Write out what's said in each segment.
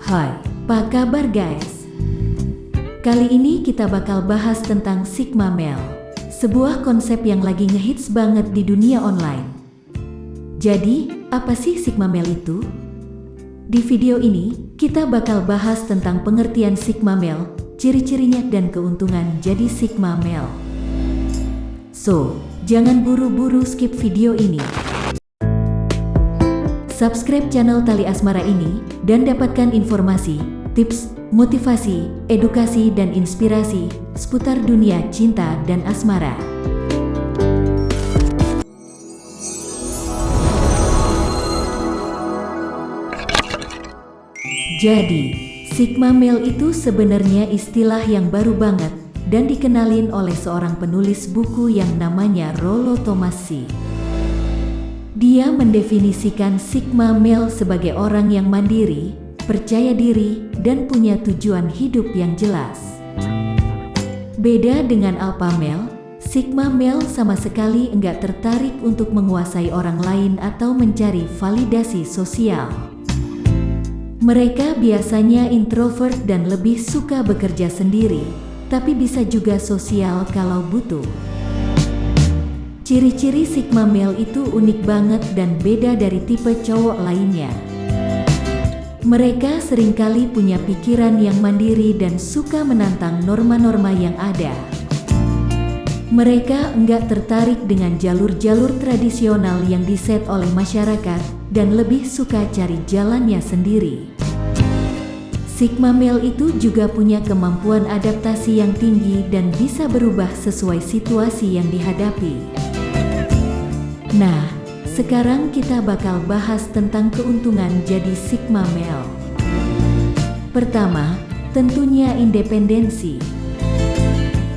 Hai, apa kabar guys? Kali ini kita bakal bahas tentang Sigma Male, sebuah konsep yang lagi ngehits banget di dunia online. Jadi, apa sih Sigma Male itu? Di video ini, kita bakal bahas tentang pengertian Sigma Male, ciri-cirinya dan keuntungan jadi Sigma Male. So, jangan buru-buru skip video ini. Subscribe channel Tali Asmara ini dan dapatkan informasi, tips, motivasi, edukasi dan inspirasi seputar dunia cinta dan asmara. Jadi, Sigma Male itu sebenarnya istilah yang baru banget dan dikenalin oleh seorang penulis buku yang namanya Rollo Tomassi. Dia mendefinisikan Sigma Male sebagai orang yang mandiri, percaya diri, dan punya tujuan hidup yang jelas. Beda dengan Alpha Male, Sigma Male sama sekali enggak tertarik untuk menguasai orang lain atau mencari validasi sosial. Mereka biasanya introvert dan lebih suka bekerja sendiri, tapi bisa juga sosial kalau butuh. Ciri-ciri Sigma Male itu unik banget dan beda dari tipe cowok lainnya. Mereka seringkali punya pikiran yang mandiri dan suka menantang norma-norma yang ada. Mereka enggak tertarik dengan jalur-jalur tradisional yang diset oleh masyarakat dan lebih suka cari jalannya sendiri. Sigma Male itu juga punya kemampuan adaptasi yang tinggi dan bisa berubah sesuai situasi yang dihadapi. Nah, sekarang kita bakal bahas tentang keuntungan jadi Sigma Male. Pertama, tentunya independensi.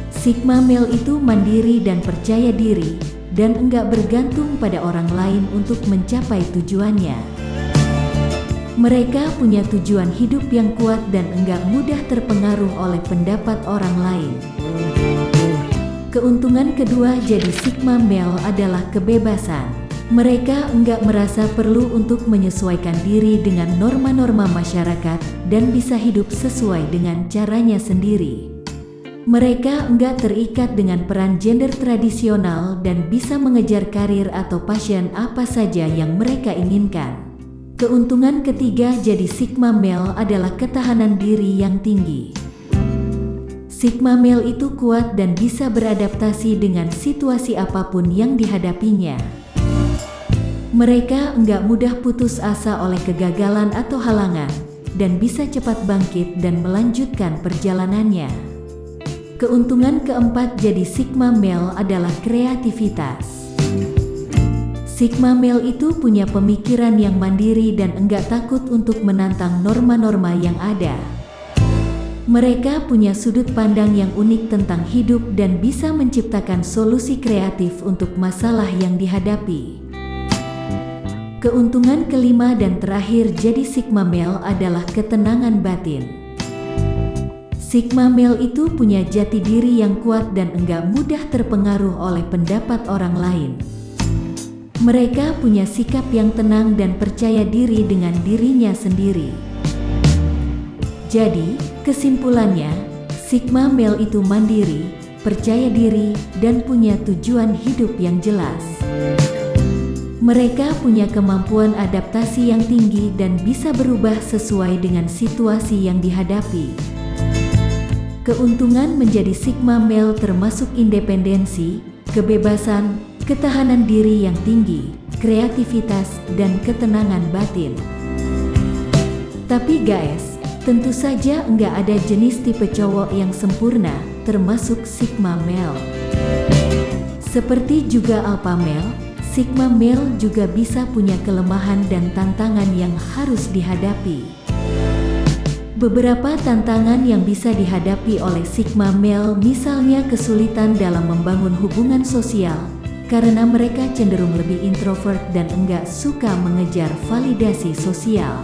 Sigma Male itu mandiri dan percaya diri, dan enggak bergantung pada orang lain untuk mencapai tujuannya. Mereka punya tujuan hidup yang kuat dan enggak mudah terpengaruh oleh pendapat orang lain. Keuntungan kedua jadi Sigma Male adalah kebebasan. Mereka enggak merasa perlu untuk menyesuaikan diri dengan norma-norma masyarakat dan bisa hidup sesuai dengan caranya sendiri. Mereka enggak terikat dengan peran gender tradisional dan bisa mengejar karir atau passion apa saja yang mereka inginkan. Keuntungan ketiga jadi Sigma Male adalah ketahanan diri yang tinggi. Sigma Male itu kuat dan bisa beradaptasi dengan situasi apapun yang dihadapinya. Mereka enggak mudah putus asa oleh kegagalan atau halangan, dan bisa cepat bangkit dan melanjutkan perjalanannya. Keuntungan keempat jadi Sigma Male adalah kreativitas. Sigma Male itu punya pemikiran yang mandiri dan enggak takut untuk menantang norma-norma yang ada. Mereka punya sudut pandang yang unik tentang hidup dan bisa menciptakan solusi kreatif untuk masalah yang dihadapi. Keuntungan kelima dan terakhir jadi Sigma Male adalah ketenangan batin. Sigma Male itu punya jati diri yang kuat dan enggak mudah terpengaruh oleh pendapat orang lain. Mereka punya sikap yang tenang dan percaya diri dengan dirinya sendiri. Jadi, kesimpulannya, Sigma Male itu mandiri, percaya diri, dan punya tujuan hidup yang jelas. Mereka punya kemampuan adaptasi yang tinggi dan bisa berubah sesuai dengan situasi yang dihadapi. Keuntungan menjadi Sigma Male termasuk independensi, kebebasan, ketahanan diri yang tinggi, kreativitas, dan ketenangan batin. Tapi guys, tentu saja enggak ada jenis tipe cowok yang sempurna, termasuk Sigma Male. Seperti juga Alpha Male, Sigma Male juga bisa punya kelemahan dan tantangan yang harus dihadapi. Beberapa tantangan yang bisa dihadapi oleh Sigma Male misalnya kesulitan dalam membangun hubungan sosial, karena mereka cenderung lebih introvert dan enggak suka mengejar validasi sosial.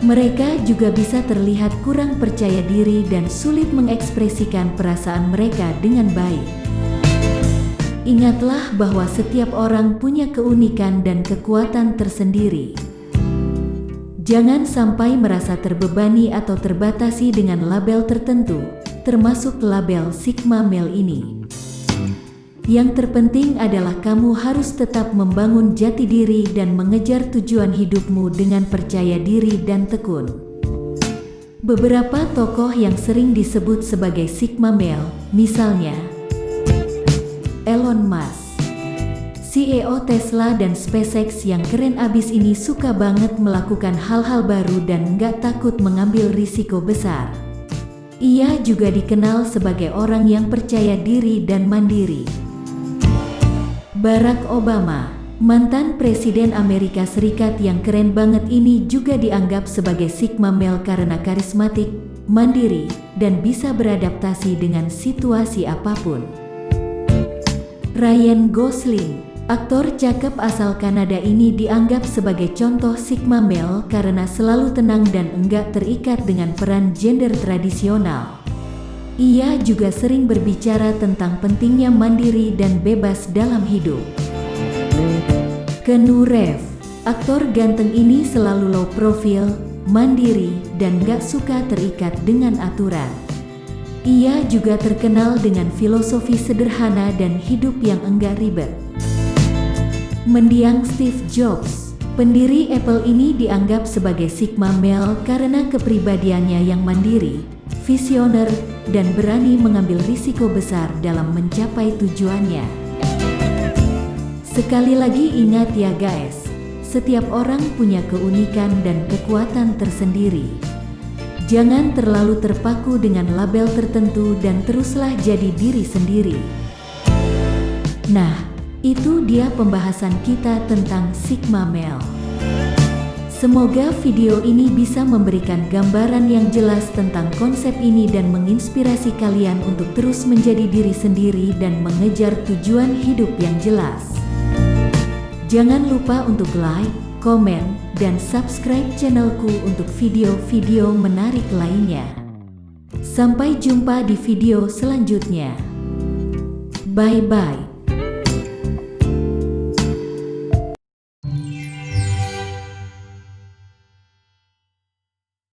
Mereka juga bisa terlihat kurang percaya diri dan sulit mengekspresikan perasaan mereka dengan baik. Ingatlah bahwa setiap orang punya keunikan dan kekuatan tersendiri. Jangan sampai merasa terbebani atau terbatasi dengan label tertentu, termasuk label Sigma Male ini. Yang terpenting adalah kamu harus tetap membangun jati diri dan mengejar tujuan hidupmu dengan percaya diri dan tekun. Beberapa tokoh yang sering disebut sebagai Sigma Male, misalnya Elon Musk, CEO Tesla dan SpaceX yang keren abis ini suka banget melakukan hal-hal baru dan nggak takut mengambil risiko besar. Ia juga dikenal sebagai orang yang percaya diri dan mandiri. Barack Obama, mantan Presiden Amerika Serikat yang keren banget ini juga dianggap sebagai Sigma Male karena karismatik, mandiri, dan bisa beradaptasi dengan situasi apapun. Ryan Gosling, aktor cakep asal Kanada ini dianggap sebagai contoh Sigma Male karena selalu tenang dan enggak terikat dengan peran gender tradisional. Ia juga sering berbicara tentang pentingnya mandiri dan bebas dalam hidup. Keanu Reeves, aktor ganteng ini selalu low profile, mandiri, dan gak suka terikat dengan aturan. Ia juga terkenal dengan filosofi sederhana dan hidup yang enggak ribet. Mendiang Steve Jobs, pendiri Apple ini dianggap sebagai Sigma Male karena kepribadiannya yang mandiri, visioner, dan berani mengambil risiko besar dalam mencapai tujuannya. Sekali lagi ingat ya guys, setiap orang punya keunikan dan kekuatan tersendiri. Jangan terlalu terpaku dengan label tertentu dan teruslah jadi diri sendiri. Nah, itu dia pembahasan kita tentang Sigma Male. Semoga video ini bisa memberikan gambaran yang jelas tentang konsep ini dan menginspirasi kalian untuk terus menjadi diri sendiri dan mengejar tujuan hidup yang jelas. Jangan lupa untuk like, komen, dan subscribe channelku untuk video-video menarik lainnya. Sampai jumpa di video selanjutnya. Bye-bye.